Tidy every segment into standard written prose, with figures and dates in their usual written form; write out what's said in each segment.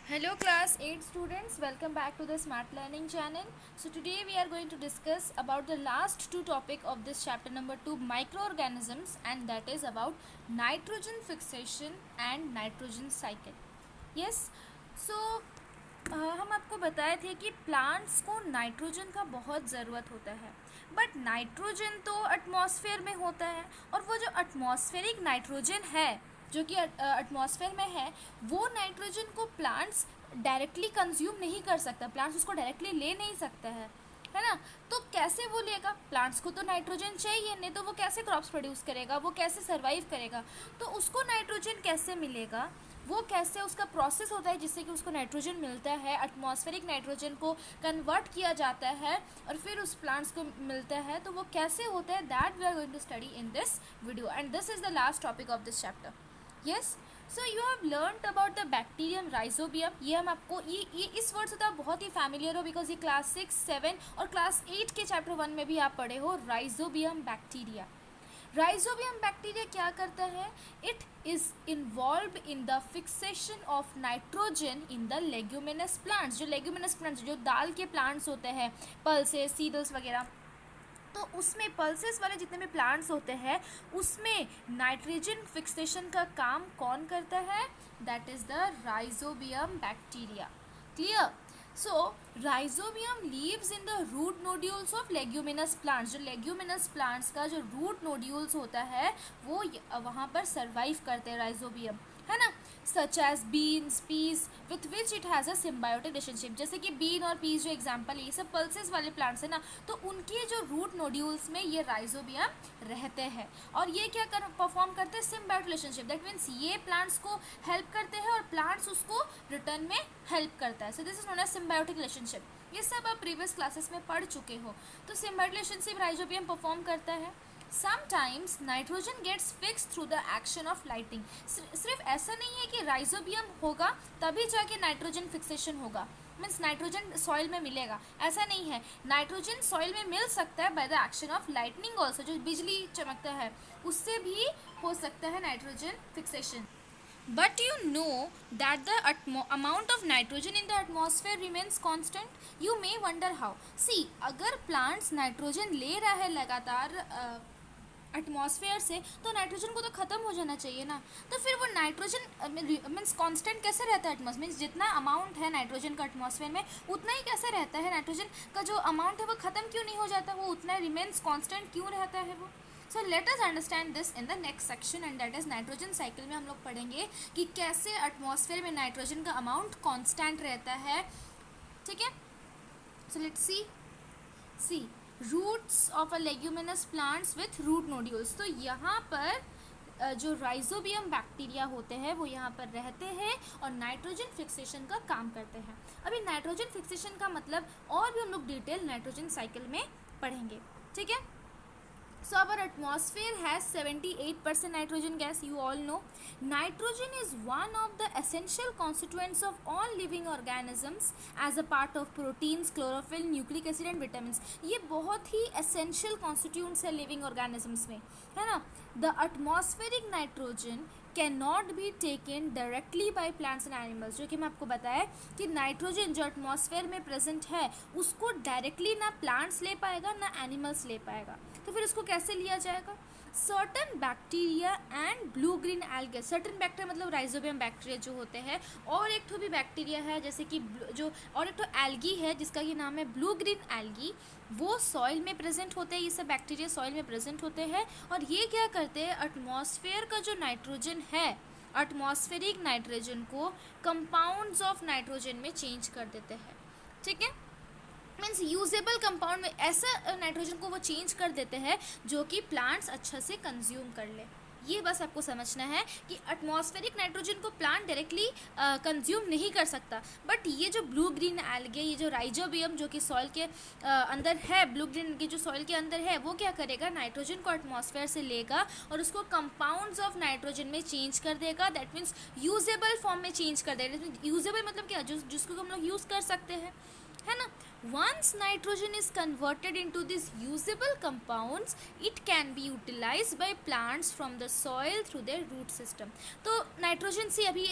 Hello class 8 students, welcome back to the Smart Learning channel. So today we are going to discuss about the last two topic of this chapter number 2, microorganisms, and that is about nitrogen fixation and nitrogen cycle. Yes, so हम आपको बताए थे कि plants को nitrogen का बहुत ज़रूरत होता है, बट नाइट्रोजन तो एटमॉस्फेयर में होता है और वो जो एटमॉस्फेरिक नाइट्रोजन है जो कि एटमॉस्फेयर में है वो नाइट्रोजन को प्लांट्स डायरेक्टली कंज्यूम नहीं कर सकता, प्लांट्स उसको डायरेक्टली ले नहीं सकता है ना। तो कैसे वो लेगा? प्लांट्स को तो नाइट्रोजन चाहिए, नहीं तो वो कैसे क्रॉप्स प्रोड्यूस करेगा, वो कैसे सर्वाइव करेगा? तो उसको नाइट्रोजन कैसे मिलेगा, वो कैसे उसका प्रोसेस होता है जिससे कि उसको नाइट्रोजन मिलता है, एटमॉस्फेरिक नाइट्रोजन को कन्वर्ट किया जाता है और फिर उस प्लांट्स को मिलता है, तो वो कैसे होता है, that we are going to study in this video and this is the last topic of this chapter. Yes, so you have learned about the bacterium rhizobium. ये हम आपको ये इस वर्ड से तो आप बहुत ही फैमिलियर हो बिकॉज ये क्लास 6, 7 और क्लास 8 के चैप्टर 1 में भी आप पढ़े हो. राइजोबियम बैक्टीरिया, राइजोबियम बैक्टीरिया क्या करता है? It is involve in the fixation of nitrogen in the leguminous plants. जो लेग्यूमिनस प्लांट्स, जो दाल के प्लांट्स होते हैं, पल्सेस, सीडल्स वगैरह, तो उसमें पल्सेस वाले जितने भी प्लांट्स होते हैं उसमें नाइट्रोजन फिक्सेशन का काम कौन करता है? That is the rhizobium bacteria. Clear? So rhizobium lives in the root nodules of leguminous plants. जो लेग्यूमिनस प्लांट्स का जो रूट नोड्यूल्स होता है वो वहाँ पर सर्वाइव करते हैं राइजोबियम, है ना. Such as beans, peas with which it has a symbiotic relationship. जैसे कि बीन और पीस जो एग्जांपल है, ये सब पल्सेस वाले प्लांट्स है ना, तो उनके जो रूट नोड्यूल्स में ये राइजोबियम रहते हैं और ये क्या परफॉर्म करते हैं? Symbiotic relationship. दैट मीन्स ये प्लांट्स को हेल्प करते हैं और प्लांट्स उसको रिटर्न में हेल्प करता है. So this is known as symbiotic relationship. ये सब आप प्रीवियस क्लासेस में पढ़ चुके हो. तो सिम्बायोटिक रिलेशनशिप राइजोबियम परफॉर्म करता है. Sometimes nitrogen gets fixed through the action of lighting. सिर्फ ऐसा नहीं है कि राइजोबियम होगा तभी जाके नाइट्रोजन फिक्सेशन होगा, मीन्स नाइट्रोजन सॉइल में मिलेगा, ऐसा नहीं है. नाइट्रोजन सॉइल में मिल सकता है by the action of lightning also. जो बिजली चमकता है उससे भी हो सकता है nitrogen fixation. But you know that the amount of nitrogen in the atmosphere remains constant. You may wonder how. See, अगर plants nitrogen ले रहा है लगातार एटमॉस्फेयर से, तो नाइट्रोजन को तो ख़त्म हो जाना चाहिए ना. तो फिर वो नाइट्रोजन मीन्स कांस्टेंट कैसे रहता है एटमॉस्फेयर? मीन्स जितना अमाउंट है नाइट्रोजन का एटमॉस्फेयर में उतना ही कैसे रहता है? नाइट्रोजन का जो अमाउंट है वो ख़त्म क्यों नहीं हो जाता? वो उतना रिमेन्स कांस्टेंट क्यों रहता है वो? So let us understand this in the next section and that is nitrogen cycle में हम लोग पढ़ेंगे कि कैसे एटमॉस्फेयर में नाइट्रोजन का अमाउंट कांस्टेंट रहता है. ठीक है, so let's see roots of a leguminous plants with root nodules. तो यहाँ पर जो राइजोबियम बैक्टीरिया होते हैं वो यहाँ पर रहते हैं और नाइट्रोजन फिक्सेशन का काम करते हैं. अभी नाइट्रोजन फिक्सेशन का मतलब और भी हम लोग डिटेल नाइट्रोजन साइकिल में पढ़ेंगे. ठीक है. So our atmosphere has 78% nitrogen gas. You all know nitrogen is one of the essential constituents of all living organisms as a part of proteins, chlorophyll, nucleic acid and vitamins. ये बहुत ही essential constituents है living organisms में, है ना. The atmospheric nitrogen cannot be taken directly by plants and animals. जो कि मैं आपको बताया कि नाइट्रोजन जो एटमॉस्फेयर में प्रेजेंट है उसको डायरेक्टली ना प्लांट्स ले पाएगा ना एनिमल्स ले पाएगा. तो फिर उसको कैसे लिया जाएगा? Certain bacteria and blue green algae. Certain bacteria मतलब राइजोबियम बैक्टीरिया जो होते हैं, और एक तो भी बैक्टीरिया है जैसे कि जो, और एक तो एल्गी है जिसका ये नाम है ब्लू ग्रीन एल्गी. वो सॉइल में प्रेजेंट होते हैं, ये सब बैक्टीरिया सॉइल में प्रेजेंट होते हैं और ये क्या करते हैं? एटमॉस्फेयर का जो नाइट्रोजन है, एटमॉस्फेरिक नाइट्रोजन को कंपाउंड्स ऑफ नाइट्रोजन में चेंज कर देते हैं. ठीक है, मीन्स यूजेबल कंपाउंड में ऐसा नाइट्रोजन को वो चेंज कर देते हैं जो कि प्लांट्स अच्छा से कंज्यूम कर ले. ये बस आपको समझना है कि एटमॉस्फेरिक नाइट्रोजन को प्लांट डायरेक्टली कंज्यूम नहीं कर सकता, बट ये जो ब्लू ग्रीन एल्गे, ये जो राइजोबियम जो कि सॉइल के अंदर है, ब्लू ग्रीन की जो सॉइल के अंदर है, वो क्या करेगा? नाइट्रोजन को एटमॉस्फेयर से लेगा और उसको कंपाउंड्स ऑफ नाइट्रोजन में चेंज कर देगा. दैट मीन्स यूजेबल फॉर्म में चेंज कर देगा. यूजेबल मतलब क्या? जिसको हम लोग यूज़ कर सकते हैं, है ना. Once nitrogen is converted into these usable compounds, it can be utilized by plants from the soil through their root system. तो नाइट्रोजन से अभी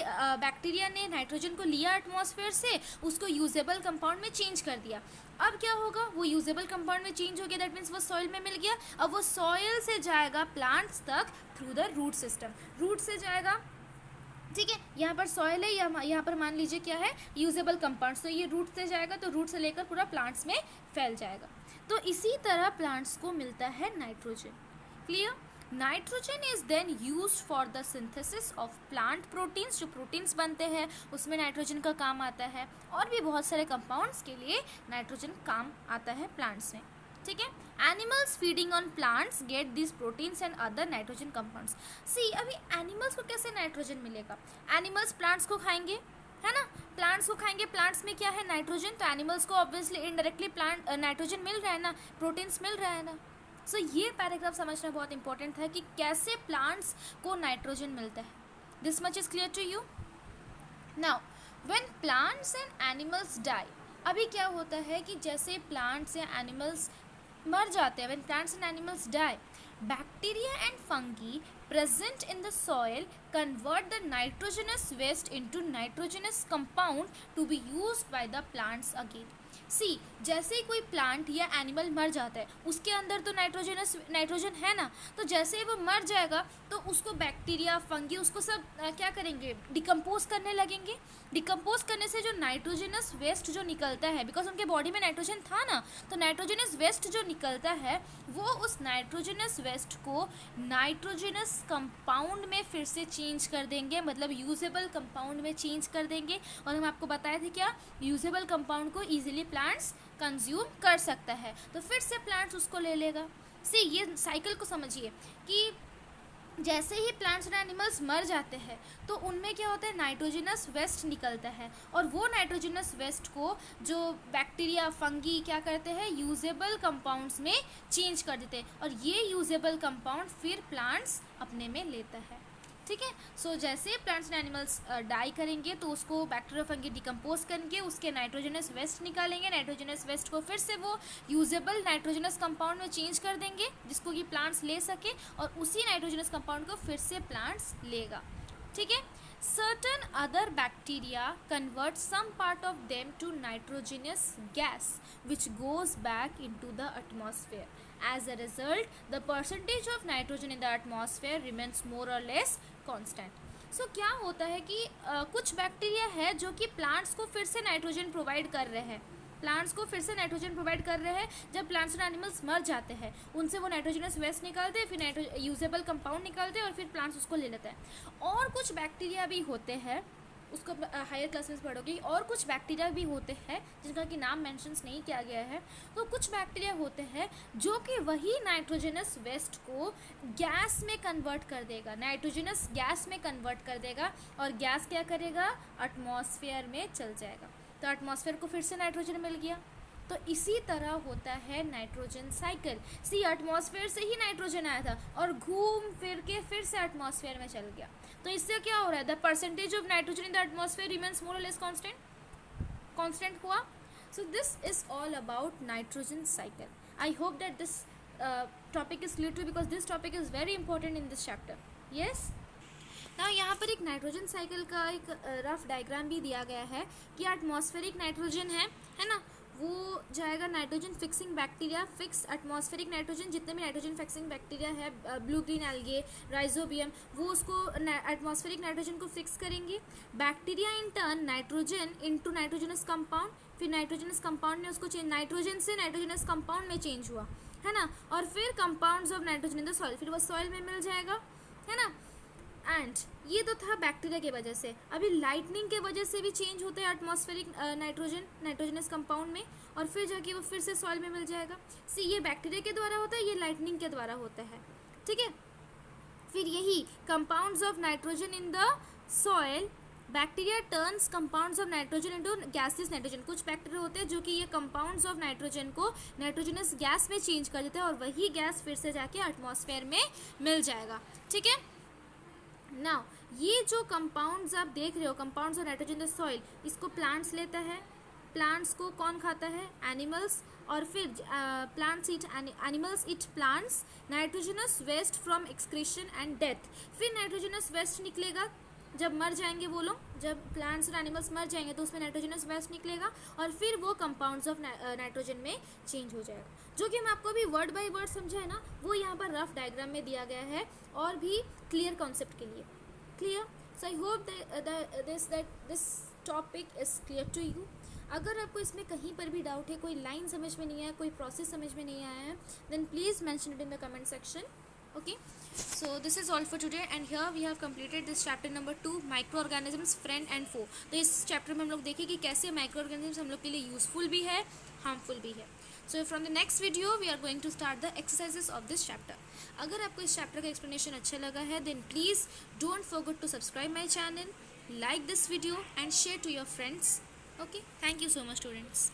बैक्टीरिया ने नाइट्रोजन को लिया एटमॉस्फेयर से, उसको यूजेबल कंपाउंड में चेंज कर दिया. अब क्या होगा, वो यूजेबल कंपाउंड में चेंज हो गया, दैट मीन्स वो सॉइल में मिल गया. अब वो सॉइल से जाएगा प्लांट्स तक through the root system. Root से जाएगा, ठीक है. यहाँ पर सॉइल है, यहाँ पर मान लीजिए क्या है, यूजेबल कंपाउंड्स. तो ये रूट से जाएगा, तो रूट से लेकर पूरा प्लांट्स में फैल जाएगा. तो इसी तरह प्लांट्स को मिलता है nitrogen. Clear. Nitrogen is then used for the synthesis of plant proteins. जो प्रोटीन्स बनते हैं उसमें नाइट्रोजन का काम आता है, और भी बहुत सारे कंपाउंड्स के लिए नाइट्रोजन काम आता है प्लांट्स में. ठीक है. Animals feeding on plants get this proteins and other nitrogen compounds. See, अभी एनिमल्स को कैसे नाइट्रोजन मिलेगा. एनिमल्स प्लांट्स को खाएंगे, है ना. प्लांट्स को खाएंगे, प्लांट्स में क्या है, नाइट्रोजन. तो एनिमल्स को ऑब्वियसली इनडायरेक्टली प्लांट नाइट्रोजन मिल रहा है ना, प्रोटीन्स मिल रहा है ना. सो ये पैराग्राफ समझना बहुत इंपॉर्टेंट है कि कैसे प्लांट्स को नाइट्रोजन मिलता है. This much is clear to you. Now when plants and animals die, अभी क्या होता है कि जैसे प्लांट्स या एनिमल्स मर जाते हैं, when plants and animals die, bacteria and fungi present in the soil convert the nitrogenous waste into nitrogenous compound to be used by the plants again. सी, जैसे ही कोई प्लांट या एनिमल मर जाता है, उसके अंदर तो नाइट्रोजन है ना. तो जैसे ही वो मर जाएगा तो उसको बैक्टीरिया, फंगी, उसको सब क्या करेंगे, डिकम्पोज करने लगेंगे. डिकम्पोज करने से जो नाइट्रोजनस वेस्ट जो निकलता है, बिकॉज उनके बॉडी में नाइट्रोजन था ना, तो नाइट्रोजनस वेस्ट जो निकलता है वो उस नाइट्रोजनस वेस्ट को नाइट्रोजनस कंपाउंड में फिर से चेंज कर देंगे, मतलब यूजेबल कंपाउंड में चेंज कर देंगे. और हम आपको बताए थे क्या, यूजेबल कंपाउंड को ईजिली प्लांट्स कंज्यूम कर सकता है, तो फिर से प्लांट्स उसको ले लेगा. सी, ये साइकिल को समझिए कि जैसे ही प्लांट्स और एनिमल्स मर जाते हैं तो उनमें क्या होता है, नाइट्रोजनस वेस्ट निकलता है, और वो नाइट्रोजनस वेस्ट को जो बैक्टीरिया, फंगी क्या करते हैं, यूजेबल कंपाउंड्स में चेंज कर देते हैं, और ये यूजेबल कंपाउंड फिर प्लांट्स अपने में लेता है. ठीक है. सो जैसे प्लांट्स एंड एनिमल्स डाई करेंगे तो उसको बैक्टीरिया, फंगी डिकम्पोज करके उसके नाइट्रोजनस वेस्ट निकालेंगे. नाइट्रोजनस वेस्ट को फिर से वो यूजेबल नाइट्रोजनस कंपाउंड में चेंज कर देंगे, जिसको कि प्लांट्स ले सके, और उसी नाइट्रोजनस कंपाउंड को फिर से प्लांट्स लेगा. ठीक है. Certain other bacteria convert some part of them to nitrogenous gas which goes back into the atmosphere. As a result, the percentage of nitrogen in the atmosphere remains more or less constant. So क्या होता है कि कुछ bacteria है जो कि plants को फिर से नाइट्रोजन प्रोवाइड कर रहे हैं, प्लांट्स को फिर से नाइट्रोजन प्रोवाइड कर रहे हैं. जब प्लांट्स और एनिमल्स मर जाते हैं उनसे वो नाइट्रोजनस वेस्ट निकालते हैं, फिर यूजेबल कंपाउंड निकालते हैं, और फिर प्लांट्स उसको ले लेते हैं. और कुछ बैक्टीरिया भी होते हैं, उसको हायर क्लास में पढ़ोगे, और कुछ बैक्टीरिया भी होते हैं जिनका कि नाम मेंशंस नहीं किया गया है. तो कुछ बैक्टीरिया होते हैं जो कि वही नाइट्रोजनस वेस्ट को गैस में कन्वर्ट कर देगा, नाइट्रोजनस गैस में कन्वर्ट कर देगा, और गैस क्या करेगा, एटमॉस्फेयर में चल जाएगा. तो एटमॉस्फेयर को फिर से नाइट्रोजन मिल गया. तो इसी तरह होता है नाइट्रोजन साइकिल. सी, एटमॉस्फेयर से ही नाइट्रोजन आया था और घूम फिर के फिर से एटमॉस्फेयर में चल गया. तो इससे क्या हो रहा है, the percentage of nitrogen in the atmosphere remains more और लेस कांस्टेंट हुआ. So this is all about nitrogen cycle. I hope that this topic is clear too, because this topic is very important in this chapter. Yes. ना यहाँ पर एक nitrogen cycle का एक rough diagram भी दिया गया है कि एटमॉस्फेरिक नाइट्रोजन है ना, वो जाएगा nitrogen fixing bacteria, fix atmospheric nitrogen, जितने भी नाइट्रोजन फिक्सिंग बैक्टीरिया है, ब्लू ग्रीन एल्गे, राइजोबियम, वो उसको एटमॉस्फेरिक नाइट्रोजन को फिक्स करेंगे. Bacteria in turn nitrogen into nitrogenous compound, फिर नाइट्रोजनस कंपाउंड में उसको चेंज, नाइट्रोजन से नाइट्रोजनस कंपाउंड में चेंज हुआ, है ना, और फिर compounds of nitrogen in the soil, फिर वो सॉइल में मिल जाएगा, है ना. एंड ये तो था बैक्टीरिया की वजह से. अभी लाइटनिंग के वजह से भी चेंज होता है एटमॉस्फेरिक नाइट्रोजनस कंपाउंड में, और फिर जाके वो फिर से सॉइल में मिल जाएगा. सी, ये बैक्टीरिया के द्वारा होता है, ये लाइटनिंग के द्वारा होता है. ठीक है. फिर यही compounds of nitrogen in the soil, bacteria turns compounds of nitrogen into gaseous nitrogen. कुछ बैक्टीरिया होते हैं जो कि ये कंपाउंड्स ऑफ नाइट्रोजन को नाइट्रोजनस गैस में चेंज कर देते हैं, और वही गैस फिर से जाके एटमॉस्फेयर में मिल जाएगा. ठीक है. नाउ ये जो कंपाउंड्स आप देख रहे हो, compounds of nitrogen in the soil, इसको प्लांट्स लेता है, प्लांट्स को कौन खाता है, एनिमल्स, और फिर plants eat animals eat plants, nitrogenous waste from excretion and death. फिर नाइट्रोजनस वेस्ट निकलेगा जब मर जाएंगे वो लोग, जब प्लांट्स और एनिमल्स मर जाएंगे तो उसमें नाइट्रोजनस वेस्ट निकलेगा और फिर वो कंपाउंड्स ऑफ नाइट्रोजन में चेंज हो जाएगा। जो कि हम आपको अभी वर्ड बाय वर्ड समझा है ना, वो यहाँ पर रफ डायग्राम में दिया गया है और भी क्लियर कॉन्सेप्ट के लिए। Clear? So I hope this topic is clear to you. अगर आपको इसमें कहीं पर भी डाउट है, कोई लाइन समझ में नहीं आया, कोई प्रोसेस समझ में नहीं आया है, then please mention it in the comment section. Okay, so this is all for today and here we have completed this chapter number 2, microorganisms friend and foe। तो इस चैप्टर में हम लोग देखें कि कैसे माइक्रोऑर्गेनिजम्स हम लोग के लिए यूजफुल भी है, हार्मफुल भी है। So from the next video we are going to start the exercises of this chapter. अगर आपको इस चैप्टर का एक्सप्लेनेशन अच्छा लगा है then please don't forget to subscribe my channel, like this video and share to your friends। Okay, thank you so much students।